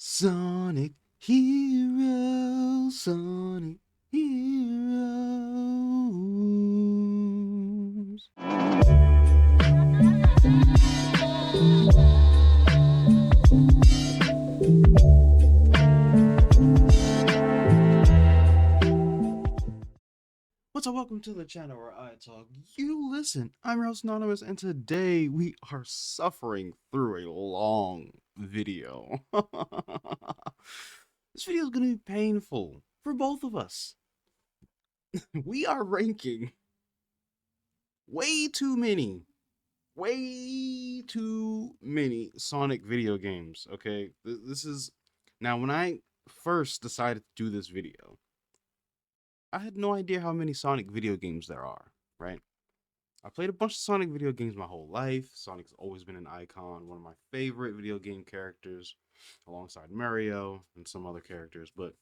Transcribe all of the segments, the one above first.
Sonic Heroes, Sonic Heroes. What's up? Welcome to the channel where I talk, you listen. I'm your host Anonymous, and today we are suffering through a long video. This video is going to be painful for both of us. We are ranking way too many Sonic video games. Okay, this is now when I first decided to do this video, I had no idea how many Sonic video games there are, right? I played a bunch of Sonic video games my whole life. Sonic's always been an icon, one of my favorite video game characters, alongside Mario and some other characters. But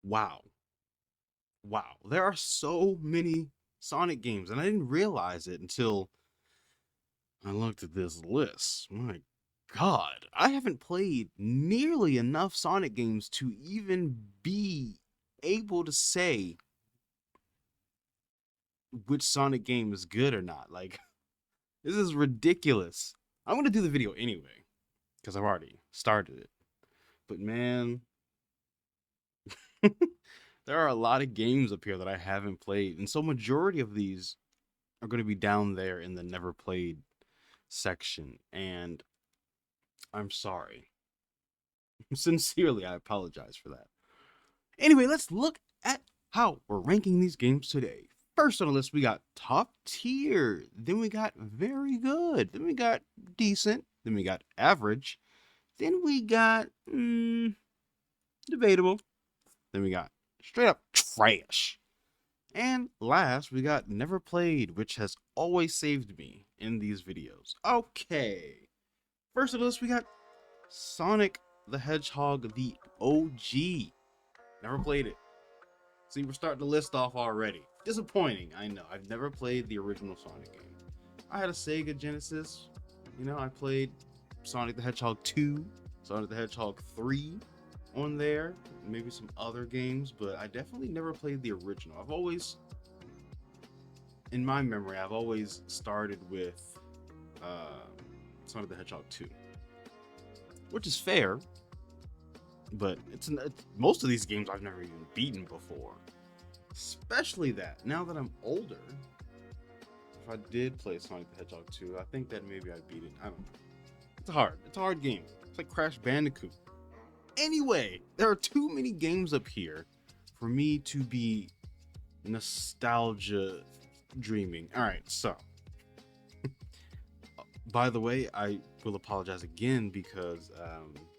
wow, there are so many Sonic games, and I didn't realize it until I looked at this list. My God, I haven't played nearly enough Sonic games to even be able to say which Sonic game is good or not. Like, this is ridiculous. I'm gonna do the video anyway, because I've already started it. But man, there are a lot of games up here that I haven't played, and so majority of these are going to be down there in the never played section, and I'm sorry. Sincerely, I apologize for that. Anyway, let's look at how we're ranking these games today. First on the list, we got top tier. Then we got very good. Then we got decent. Then we got average. Then we got debatable. Then we got straight up trash. And last, we got never played, which has always saved me in these videos. Okay. First on the list, we got Sonic the Hedgehog, the OG. Never played it. See, we're starting to list off already. Disappointing, I know. I've never played the original Sonic game. I had a Sega Genesis. You know, I played Sonic the Hedgehog 2, Sonic the Hedgehog 3 on there, maybe some other games, but I definitely never played the original. I've always, in my memory, I've always started with Sonic the Hedgehog 2, which is fair, but it's most of these games I've never even beaten before. Especially that, now that I'm older, if I did play Sonic the Hedgehog 2, I think that maybe I'd beat it. I don't know. It's a hard game. It's like Crash Bandicoot. Anyway, there are too many games up here for me to be nostalgia dreaming. Alright, so by the way, I will apologize again because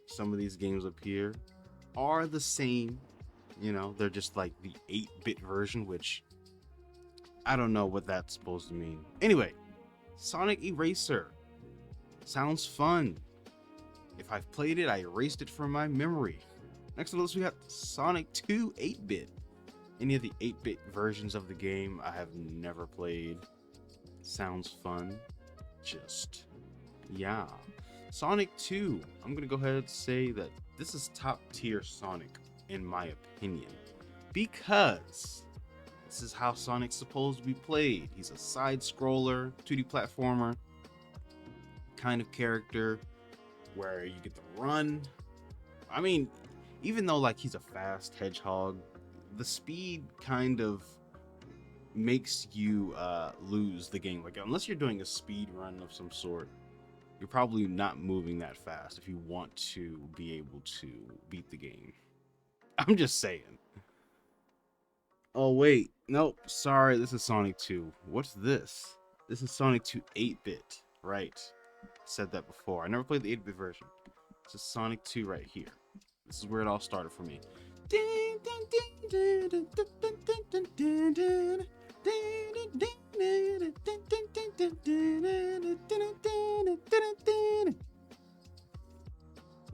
some of these games up here are the same. You know, they're just like the 8-bit version, which I don't know what that's supposed to mean. Anyway, Sonic Eraser sounds fun. If I've played it, I erased it from my memory. Next on the list, we got Sonic 2 8-bit. Any of the 8-bit versions of the game I have never played. Sounds fun. Just, yeah. Sonic 2, I'm gonna go ahead and say that this is top tier Sonic in my opinion, because this is how Sonic's supposed to be played. He's a side scroller, 2D platformer kind of character where you get to run. I mean, even though like he's a fast hedgehog, the speed kind of makes you lose the game. Like, unless you're doing a speed run of some sort, you're probably not moving that fast if you want to be able to beat the game. I'm just saying. Oh wait, nope, sorry, this is Sonic 2. What's this? This is Sonic 2 8-bit, right? Said that before. I never played the 8-bit version. This is Sonic 2 right here. This is where it all started for me.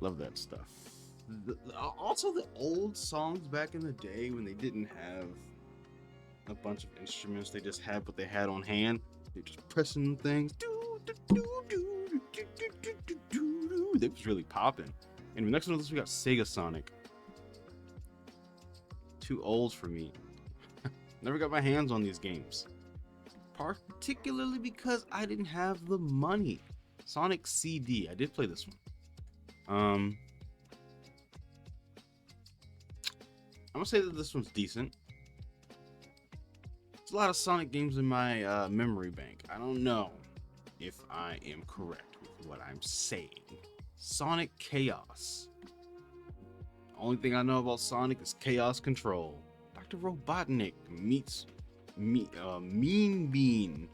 Love that stuff. Also, the old songs back in the day when they didn't have a bunch of instruments, they just had what they had on hand. They just pressing things. They was really popping. And next on the list, we got Sega Sonic. Too old for me. Never got my hands on these games. Particularly because I didn't have the money. Sonic CD. I did play this one. I'm gonna say that this one's decent. There's a lot of Sonic games in my memory bank. I don't know if I am correct with what I'm saying. Sonic Chaos. The only thing I know about Sonic is Chaos Control. Dr. Robotnik meets Mean Bean.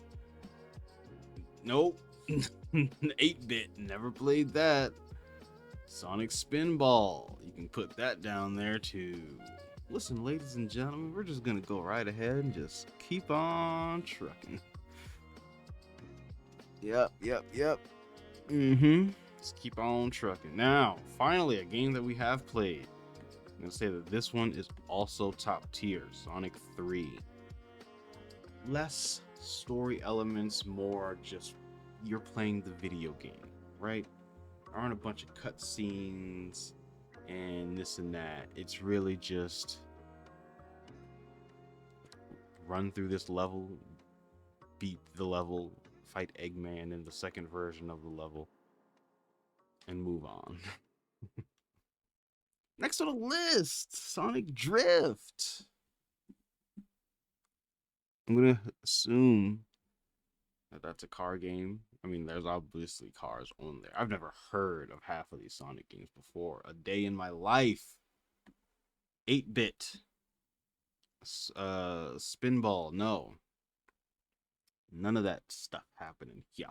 Nope. 8-bit. Never played that. Sonic Spinball. You can put that down there too. Listen, ladies and gentlemen, we're just gonna go right ahead and just keep on trucking. Yep. Let's keep on trucking. Now, finally, a game that we have played. I'm gonna say that this one is also top tier. Sonic 3. Less story elements, more just you're playing the video game, right? Aren't a bunch of cutscenes and this and that. It's really just run through this level, beat the level, fight Eggman in the second version of the level, and move on. Next on the list, Sonic Drift. I'm gonna assume that that's a car game. I mean, there's obviously cars on there. I've never heard of half of these Sonic games before. A day in my life. 8-bit. Spinball. No. None of that stuff happening here.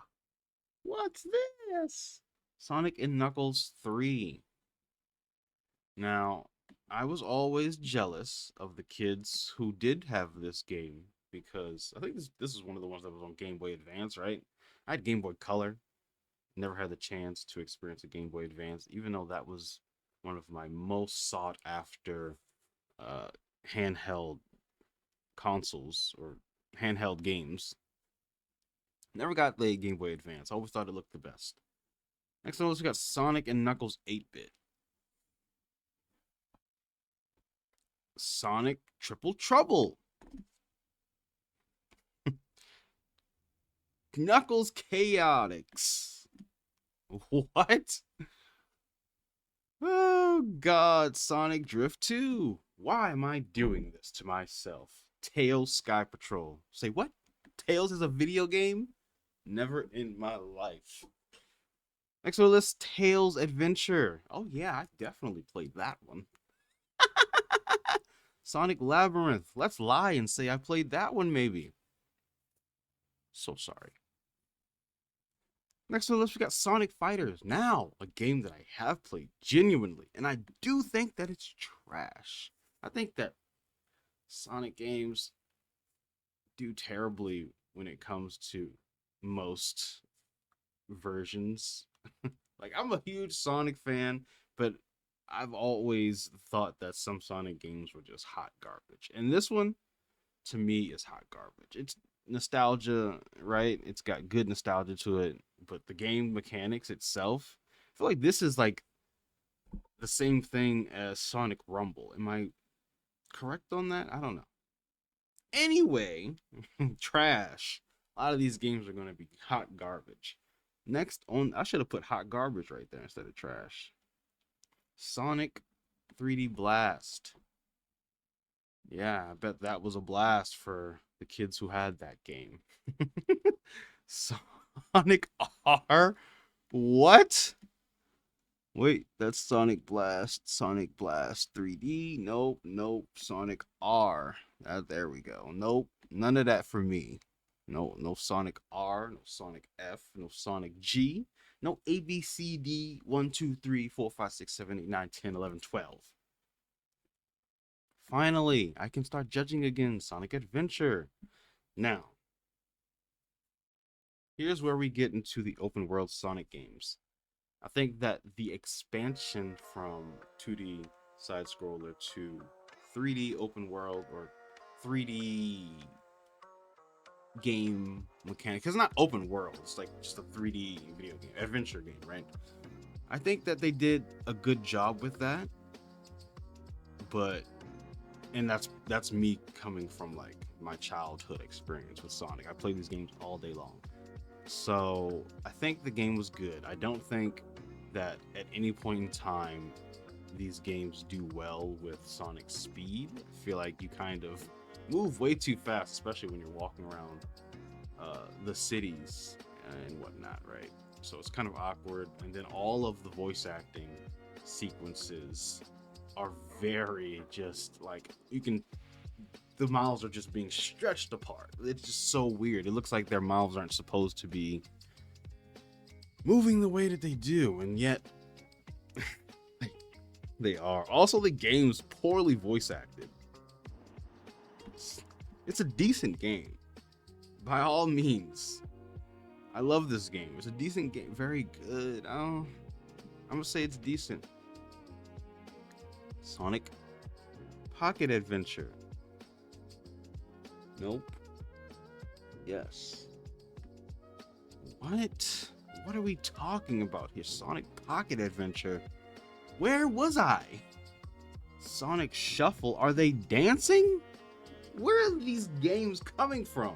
What's this? Sonic and Knuckles 3. Now, I was always jealous of the kids who did have this game because I think this is one of the ones that was on Game Boy Advance, right? I had Game Boy Color. Never had the chance to experience a Game Boy Advance, even though that was one of my most sought after handheld consoles or handheld games. Never got the Game Boy Advance. I always thought it looked the best. Next on the list, we got Sonic and Knuckles 8-bit. Sonic Triple Trouble. Knuckles Chaotix. What? Oh god, Sonic Drift 2. Why am I doing this to myself? Tails Sky Patrol. Say what? Tails is a video game? Never in my life. Next on the list, Tails Adventure. Oh yeah, I definitely played that one. Sonic Labyrinth. Let's lie and say I played that one maybe. So sorry. Next on the list, we got Sonic Fighters. Now, a game that I have played genuinely, and I do think that it's trash. I think that Sonic games do terribly when it comes to most versions. Like, I'm a huge Sonic fan, but I've always thought that some Sonic games were just hot garbage. And this one, to me, is hot garbage. It's nostalgia, right? It's got good nostalgia to it, but the game mechanics itself, I feel like this is like the same thing as Sonic Rumble. Am I correct on that? I don't know. Anyway, trash. A lot of these games are going to be hot garbage. Next on, I should have put hot garbage right there instead of trash. Sonic 3D Blast. Yeah, I bet that was a blast for the kids who had that game. Sonic R? What? Wait, that's Sonic Blast. Sonic Blast 3D. Nope. Sonic R. There we go. Nope. None of that for me. No Sonic R, no Sonic F, no Sonic G, no A, B, C, D, 1, 2, 3, 4, 5, 6, 7, 8, 9, 10, 11, 12. Finally, I can start judging again. Sonic Adventure. Now, here's where we get into the open world Sonic games. I think that the expansion from 2D side scroller to 3D open world or 3D game mechanic, because it's not open world, it's like just a 3D video game, adventure game, right? I think that they did a good job with that, but and that's me coming from like my childhood experience with Sonic. I played these games all day long. So I think the game was good. I don't think that at any point in time these games do well with Sonic speed. I feel like you kind of move way too fast, especially when you're walking around the cities and whatnot, right? So it's kind of awkward. And then all of the voice acting sequences are very just like the mouths are just being stretched apart. It's just so weird. It looks like their mouths aren't supposed to be moving the way that they do, and yet they are. Also, the game's poorly voice acted. It's a decent game. By all means. I love this game. It's a decent game. Very good. I'm gonna say it's decent. Sonic Pocket Adventure. Nope. Yes. What? What are we talking about here? Sonic Pocket Adventure. Where was I? Sonic Shuffle. Are they dancing? Where are these games coming from?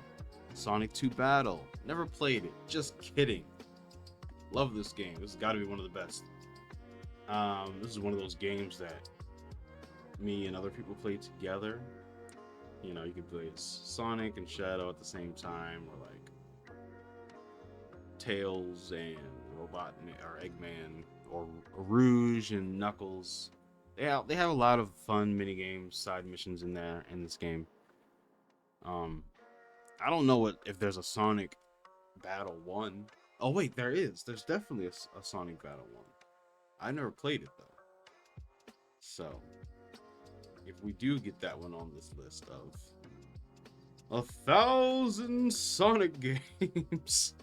Sonic 2 Battle. Never played it. Just kidding. Love this game. This has got to be one of the best. This is one of those games that me and other people play together. You know, you can play as Sonic and Shadow at the same time, or like Tails and Robotnik or Eggman, or Rouge and Knuckles. They have a lot of fun mini games, side missions in there in this game. I don't know if there's a Sonic Battle 1. Oh wait, there is. There's definitely a Sonic Battle 1. I never played it though. So if we do get that one on this list of 1,000 Sonic games,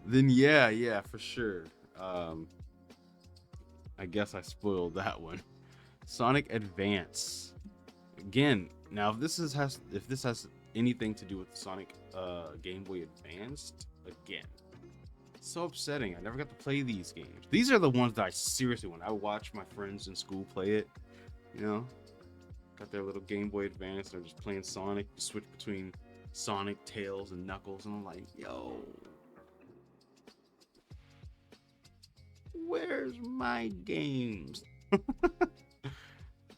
then yeah, for sure. I guess I spoiled that one. Sonic Advance. Again, now if this has anything to do with Sonic Game Boy Advanced, again, so upsetting. I never got to play these games. These are the ones that I seriously want. I watch my friends in school play it, you know, got their little Game Boy Advance. They're just playing Sonic. You switch between Sonic, Tails, and Knuckles, and I'm like, yo, where's my games?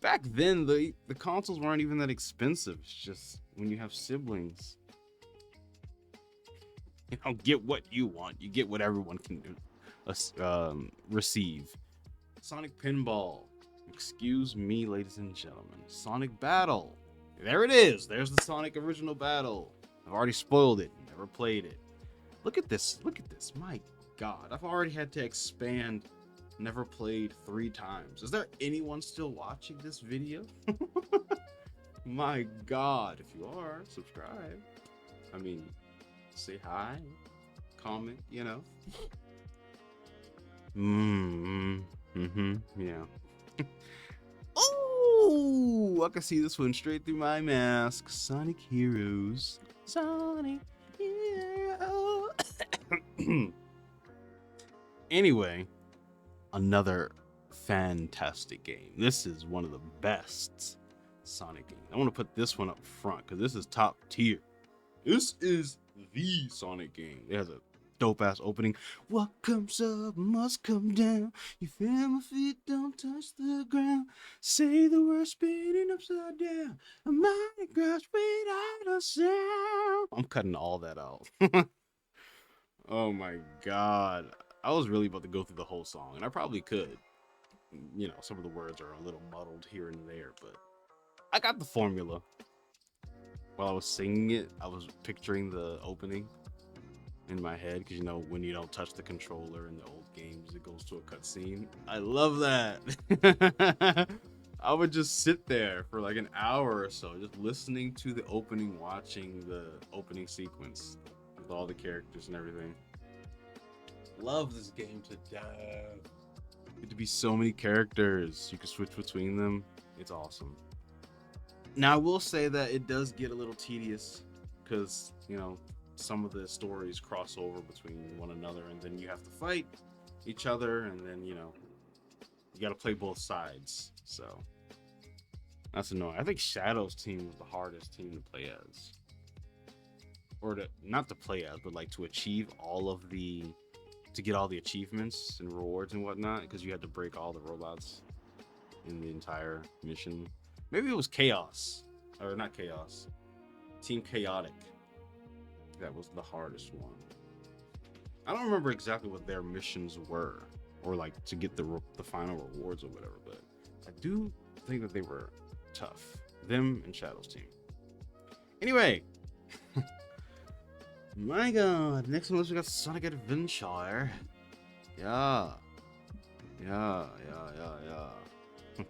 Back then, the consoles weren't even that expensive. It's just when you have siblings, you don't get what you want. You get what everyone can receive. Sonic Pinball. Excuse me, ladies and gentlemen. Sonic Battle. There it is. There's the Sonic original battle. I've already spoiled it. Never played it. Look at this. Look at this. My God. I've already had to expand never played 3 times. Is there anyone still watching this video? My God. If you are, subscribe. I mean, say hi. Comment, you know. Yeah. Oh, I can see this one straight through my mask. Sonic Heroes. Sonic Heroes. Anyway, another fantastic game. This is one of the best Sonic games. I want to put this one up front because this is top tier. This is the Sonic game. It has a dope ass opening. What comes up must come down. You feel my feet don't touch the ground. Say the word spinning upside down. I might grasp without a sound. I'm cutting all that out. Oh my God. I was really about to go through the whole song, and I probably could. You know, some of the words are a little muddled here and there, but I got the formula. While I was singing it, I was picturing the opening in my head, because you know when you don't touch the controller in the old games, it goes to a cutscene. I love that. I would just sit there for like an hour or so, just listening to the opening, watching the opening sequence with all the characters and everything. Love this game to death. Get to be so many characters. You can switch between them. It's awesome. Now I will say that it does get a little tedious because, you know, some of the stories cross over between one another, and then you have to fight each other, and then you got to play both sides. So that's annoying. I think Shadow's team was the hardest team to play as, or to not to play as, but like to achieve all of the to get all the achievements and rewards and whatnot, because you had to break all the robots in the entire mission. Maybe it was Chaos, or not Chaos, Team Chaotic. That was the hardest one. I don't remember exactly what their missions were, or like to get the final rewards or whatever, but I do think that they were tough. Them and Shadow's team. Anyway, my God, next one we got Sonic Adventure. Yeah.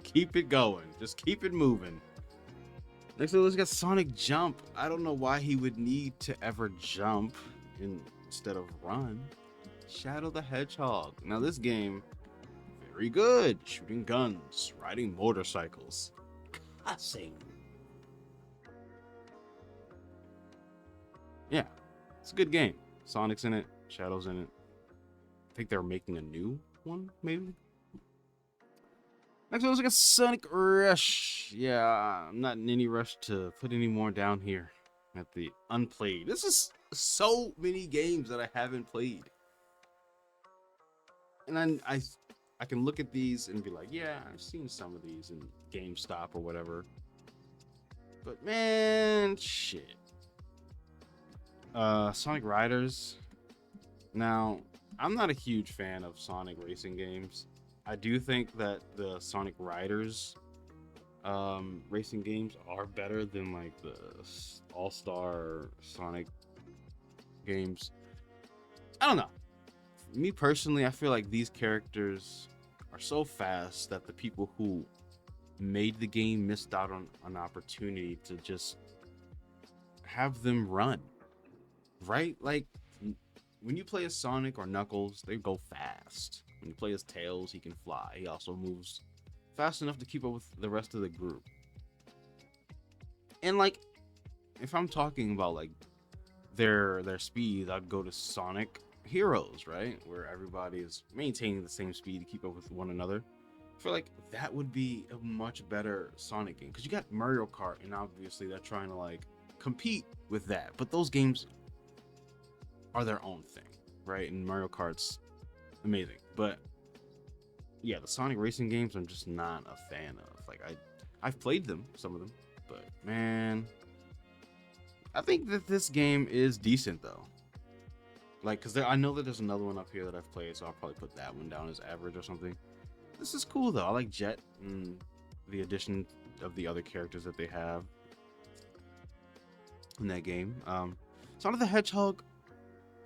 Keep it going. Just keep it moving. Next one, let's get Sonic Jump. I don't know why he would need to ever jump instead of run. Shadow the Hedgehog. Now this game, very good. Shooting guns, riding motorcycles, cussing. Yeah, it's a good game. Sonic's in it. Shadow's in it. I think they're making a new one, maybe. Next one, let's get Sonic Rush. Yeah, I'm not in any rush to put any more down here at the unplayed. This is so many games that I haven't played. And then I can look at these and be like, yeah, I've seen some of these in GameStop or whatever. But man, shit. Sonic Riders. Now, I'm not a huge fan of Sonic racing games. I do think that the Sonic Riders racing games are better than like the All-Star Sonic games. I don't know. Me personally, I feel like these characters are so fast that the people who made the game missed out on an opportunity to just have them run. Right? Like when you play as Sonic or Knuckles, they go fast. When you play as Tails, he can fly. He also moves fast enough to keep up with the rest of the group. And like, if I'm talking about like their speed, I'd go to Sonic Heroes, right? Where everybody is maintaining the same speed to keep up with one another. I feel like that would be a much better Sonic game. Because you got Mario Kart, and obviously they're trying to like compete with that. But those games are their own thing, right? And Mario Kart's amazing. But yeah, the Sonic racing games I'm just not a fan of. Like I've played them, some of them, but man, I think that this game is decent though. Like, cause I know that there's another one up here that I've played, so I'll probably put that one down as average or something. This is cool though. I like Jet and the addition of the other characters that they have in that game. Sonic the Hedgehog,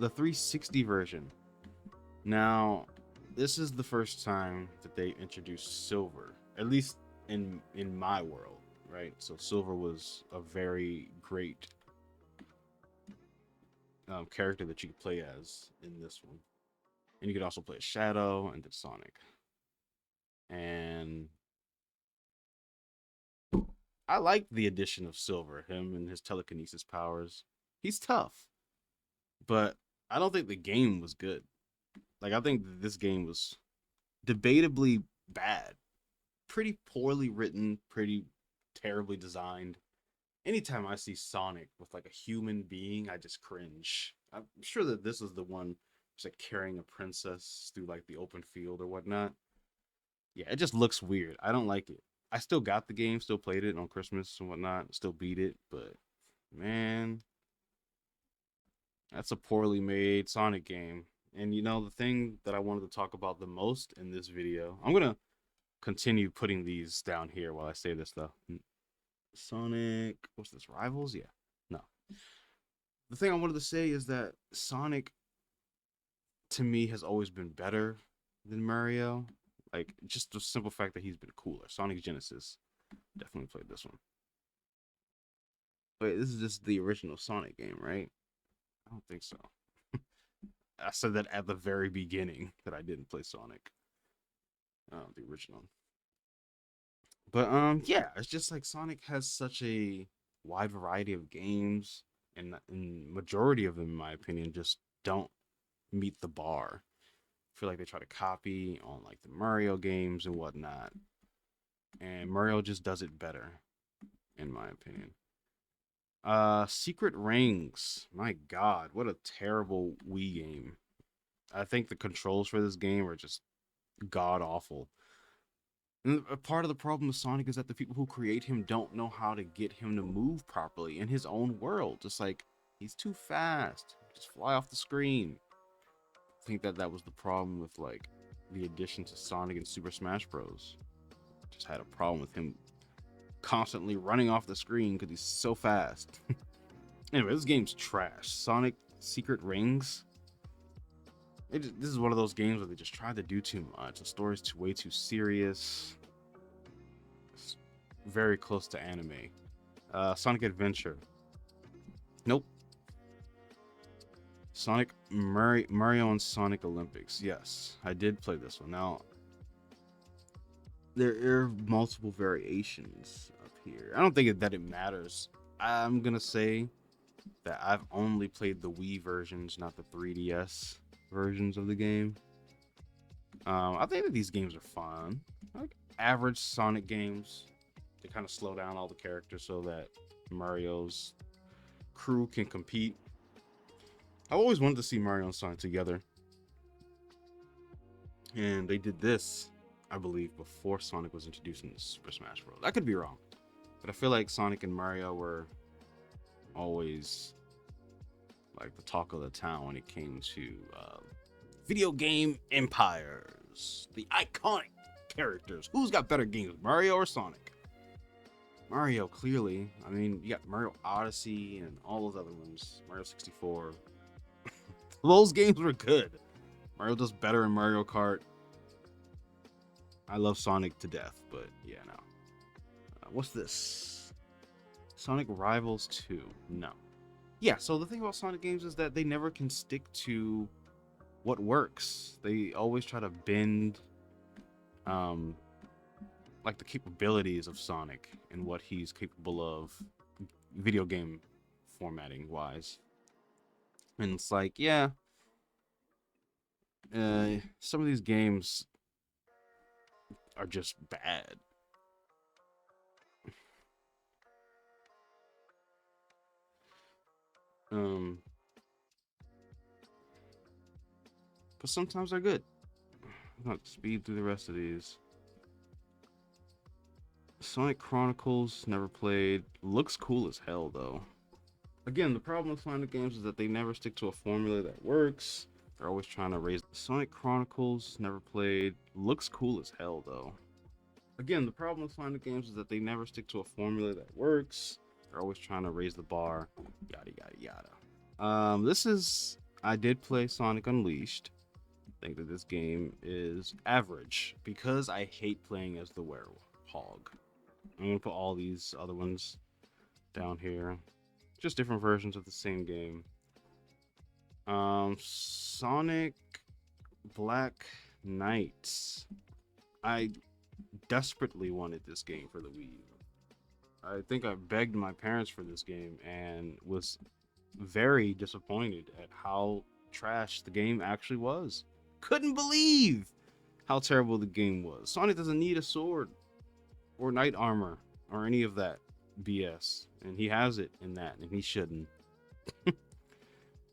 the 360 version. Now, this is the first time that they introduced Silver, at least in my world, right? So Silver was a very great character that you could play as in this one, and you could also play as Shadow and then Sonic. And I like the addition of Silver, him and his telekinesis powers. He's tough, but I don't think the game was good. Like, I think this game was debatably bad, pretty poorly written, pretty terribly designed. Anytime I see Sonic with like a human being, I just cringe. I'm sure that this is the one who's like carrying a princess through like the open field or whatnot. Yeah, it just looks weird. I don't like it. I still got the game, still played it on Christmas and whatnot, still beat it, but man, that's a poorly made Sonic game. And the thing that I wanted to talk about the most in this video, I'm gonna continue putting these down here while I say this though. Sonic, what's this? Rivals? Yeah. No. The thing I wanted to say is that Sonic, to me, has always been better than Mario. Like, just the simple fact that he's been cooler. Sonic Genesis. Definitely played this one. Wait, this is just the original Sonic game, right? I don't think so. I said that at the very beginning that I didn't play Sonic. The original. But yeah, it's just like Sonic has such a wide variety of games, and majority of them, in my opinion, just don't meet the bar. feel like they try to copy on like the Mario games and whatnot. And Mario just does it better, in my opinion. Secret Rings. My God, what a terrible Wii game. I think the controls for this game are just god awful. And a part of the problem with Sonic is that the people who create him don't know how to get him to move properly in his own world. Just like he's too fast, just fly off the screen. I think that was the problem with like the addition to Sonic and Super Smash Bros. Just had a problem with him constantly running off the screen because he's so fast. Anyway, this game's trash. Sonic Secret Rings. This is one of those games where they just try to do too much. The story's way too serious. It's very close to anime. Sonic Adventure. Nope. Mario and Sonic Olympics. Yes, I did play this one. Now, there are multiple variations up here. I don't think that it matters. I'm gonna say that I've only played the Wii versions, not the 3DS versions of the game. I think that these games are fun, like average Sonic games. They kind of slow down all the characters so that Mario's crew can compete. I always wanted to see Mario and Sonic together, and they did this, I believe, before Sonic was introduced in Super Smash Bros. I could be wrong, but I feel like Sonic and Mario were always like the talk of the town when it came to video game empires, the iconic characters. Who's got better games, Mario or Sonic? Mario, clearly. I mean, you got Mario Odyssey and all those other ones. Mario 64. Those games were good. Mario does better in Mario Kart. I love Sonic to death, but yeah, no. What's this? Sonic Rivals 2. No. Yeah, so the thing about Sonic games is that they never can stick to what works. They always try to bend like the capabilities of Sonic and what he's capable of video game formatting wise. And it's like, yeah, some of these games are just bad. But sometimes they're good. I'll speed through the rest of these. Sonic Chronicles, never played. Looks cool as hell though. Again, the problem with Sonic games is that they never stick to a formula that works. They're always trying to raise. Sonic Chronicles, never played. Looks cool as hell though. Again, the problem with Sonic games is that they never stick to a formula that works. They're always trying to raise the bar. Yada yada yada. This is, I did play Sonic Unleashed. I think that this game is average because I hate playing as the werehog. I'm gonna put all these other ones down here. Just different versions of the same game. Sonic Black Knights. I desperately wanted this game for the Wii U. I think I begged my parents for this game and was very disappointed at how trash the game actually was. Couldn't believe how terrible the game was. Sonic doesn't need a sword or knight armor or any of that BS, and he has it in that, and he shouldn't.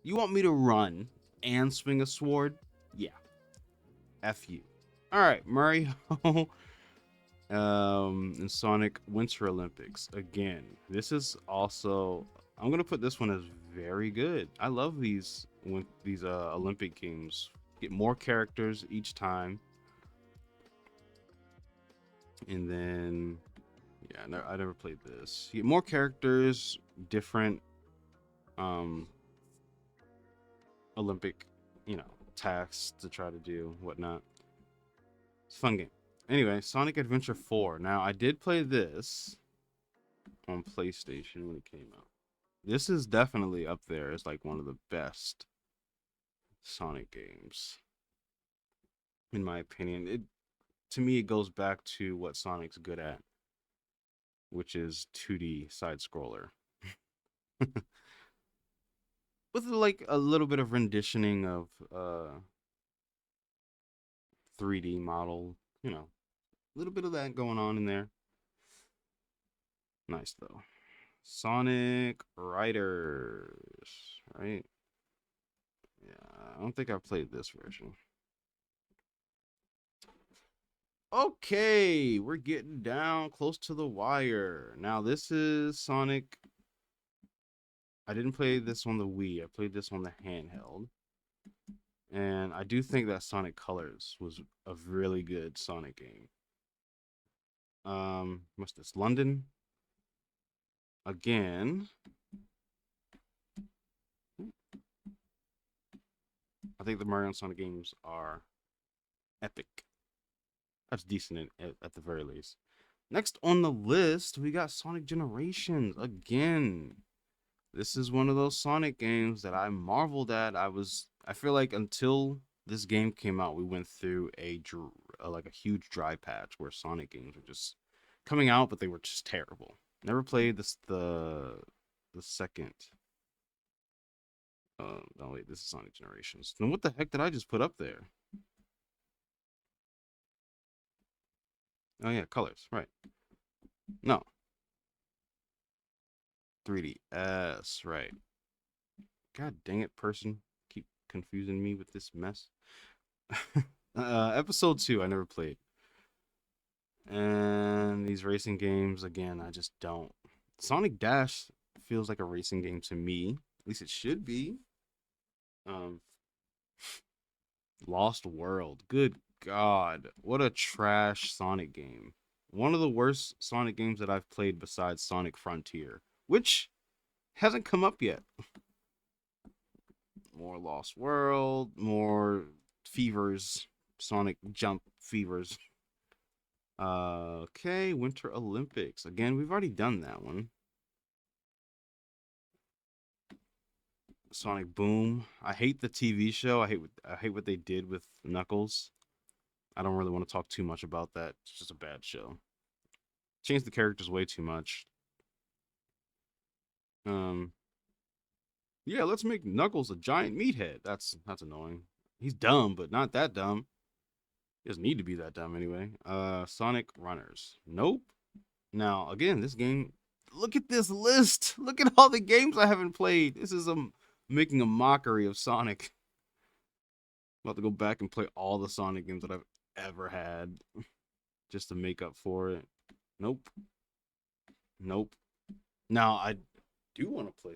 You want me to run and swing a sword? Yeah. F you. All right, Mario and Sonic Winter Olympics. Again, this is also, I'm gonna put this one as very good. I love these Olympic games. Get more characters each time, and then yeah, no, I never played this. You get more characters, different Olympic, tasks to try to do, whatnot. It's a fun game. Anyway, Sonic Adventure 4. Now, I did play this on PlayStation when it came out. This is definitely up there as like one of the best Sonic games, in my opinion. To me, it goes back to what Sonic's good at, which is 2D side scroller. With like a little bit of renditioning of 3D model, you know, a little bit of that going on in there. Nice though. Sonic Riders, right? Yeah, I don't think I've played this version. Okay, we're getting down close to the wire. Now, this is Sonic. I didn't play this on the Wii. I played this on the handheld. And I do think that Sonic Colors was a really good Sonic game. What's this? London. Again. I think the Mario and Sonic games are epic. That's decent at the very least. Next on the list, we got Sonic Generations. Again, this is one of those Sonic games that I marveled at. I feel like until this game came out, we went through like a huge dry patch where Sonic games were just coming out, but they were just terrible. Never played the second. No wait, this is Sonic Generations. Now what the heck did I just put up there? Oh yeah, Colors, right? No, 3DS, right? God dang it, person! Keep confusing me with this mess. Episode 2, I never played. And these racing games, again, I just don't. Sonic Dash feels like a racing game to me. At least it should be. Um, Lost World. Good God. What a trash Sonic game. One of the worst Sonic games that I've played besides Sonic Frontier, which hasn't come up yet. More Lost World, more Fevers, Sonic Jump Fevers. Okay, Winter Olympics. Again, we've already done that one. Sonic Boom. I hate the TV show. I hate what they did with Knuckles. I don't really want to talk too much about that. It's just a bad show. Changed the characters way too much. Um yeah, let's make Knuckles a giant meathead. That's annoying. He's dumb, but not that dumb. He doesn't need to be that dumb anyway. Sonic Runners. Nope. Now, again, this game, look at this list. Look at all the games I haven't played. This is making a mockery of Sonic. I'm about to go back and play all the Sonic games that I've ever had just to make up for it. Nope. Nope. Now, I do want to play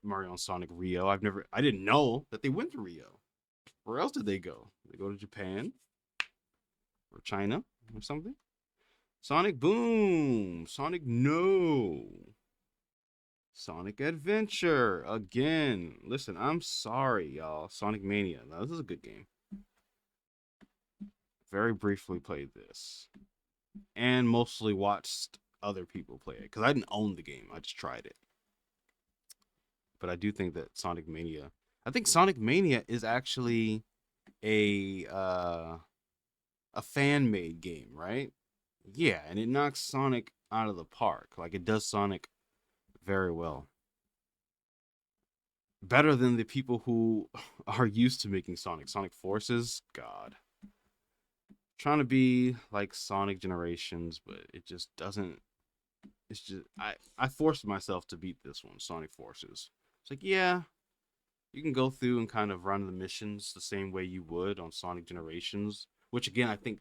Mario and Sonic Rio. I didn't know that they went to Rio. Where else did they go? Did they go to Japan? Or China? Or something? Sonic Boom! Sonic No! Sonic Adventure! Again. Listen, I'm sorry, y'all. Sonic Mania. Now, this is a good game. Very briefly played this. And mostly watched other people play it. Because I didn't own the game. I just tried it. But I do think that Sonic Mania... I think Sonic Mania is actually a fan-made game, right? Yeah, and it knocks Sonic out of the park. Like, it does Sonic very well. Better than the people who are used to making Sonic Forces. God. Trying to be like Sonic Generations, but it just doesn't. It's just I forced myself to beat this one, Sonic Forces. It's like, yeah, you can go through and kind of run the missions the same way you would on Sonic Generations, which again, I think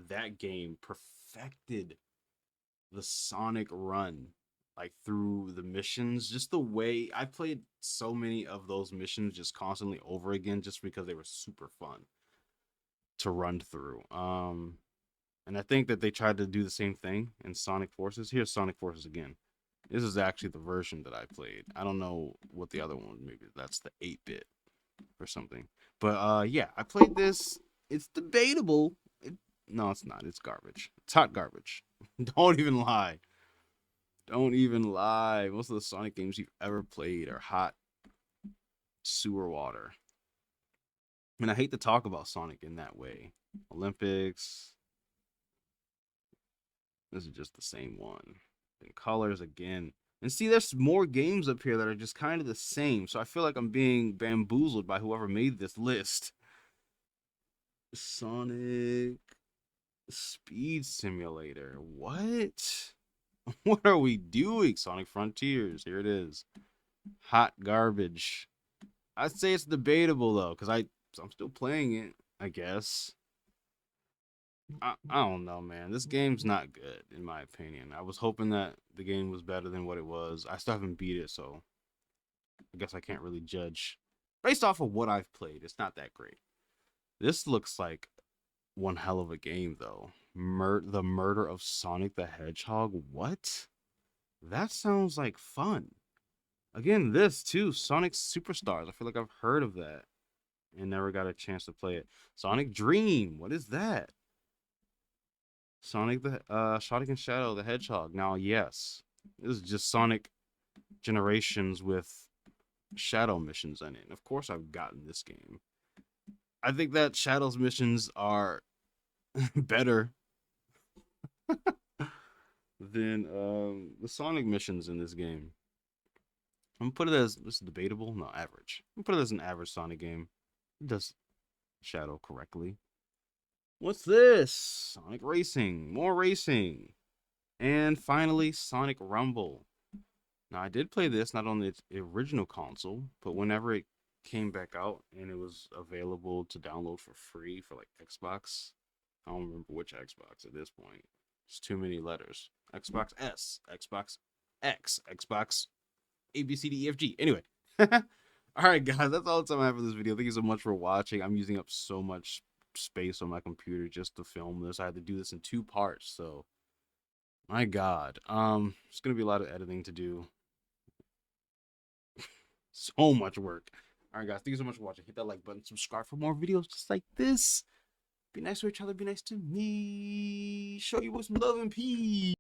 that game perfected the Sonic run, like through the missions. Just the way I played so many of those missions just constantly over again, just because they were super fun to run through. And I think that they tried to do the same thing in Sonic Forces. Here's Sonic Forces again. This is actually the version that I played. I don't know what the other one, maybe that's the 8-bit or something. But yeah, I played this. It's debatable. No, it's not. It's garbage. It's hot garbage. Don't even lie. Don't even lie. Most of the Sonic games you've ever played are hot sewer water. And I hate to talk about Sonic in that way. Olympics. This is just the same one. And Colors again. And see, there's more games up here that are just kind of the same. So I feel like I'm being bamboozled by whoever made this list. Sonic Speed Simulator. What? What are we doing? Sonic Frontiers. Here it is. Hot garbage. I'd say it's debatable though, because I'm still playing it, I guess. I don't know, man. This game's not good, in my opinion. I was hoping that the game was better than what it was. I still haven't beat it, so I guess I can't really judge. Based off of what I've played, it's not that great. This looks like one hell of a game, though. The Murder of Sonic the Hedgehog? What? That sounds like fun. Again, this too, Sonic Superstars. I feel like I've heard of that and never got a chance to play it. Sonic Dream. What is that? Sonic and Shadow the Hedgehog. Now, yes, this is just Sonic Generations with Shadow missions in it. And of course, I've gotten this game. I think that Shadow's missions are better than the Sonic missions in this game. I'm gonna put it as, this is debatable. No, average. I'm gonna put it as an average Sonic game. It does Shadow correctly. What's this? Sonic Racing. More racing. And finally, Sonic Rumble. Now, I did play this not on the original console, but whenever it came back out and it was available to download for free for like Xbox. I don't remember which Xbox at this point. It's too many letters. Xbox S, Xbox X, Xbox A, B, C, D, E, F, G. Anyway. Alright, guys, that's all the time I have for this video. Thank you so much for watching. I'm using up so much space on my computer just to film this. I had to do this in 2 parts, so my god. It's gonna be a lot of editing to do. So much work. Alright, guys, thank you so much for watching. Hit that like button, subscribe for more videos just like this. Be nice to each other, be nice to me. Show you some love and peace.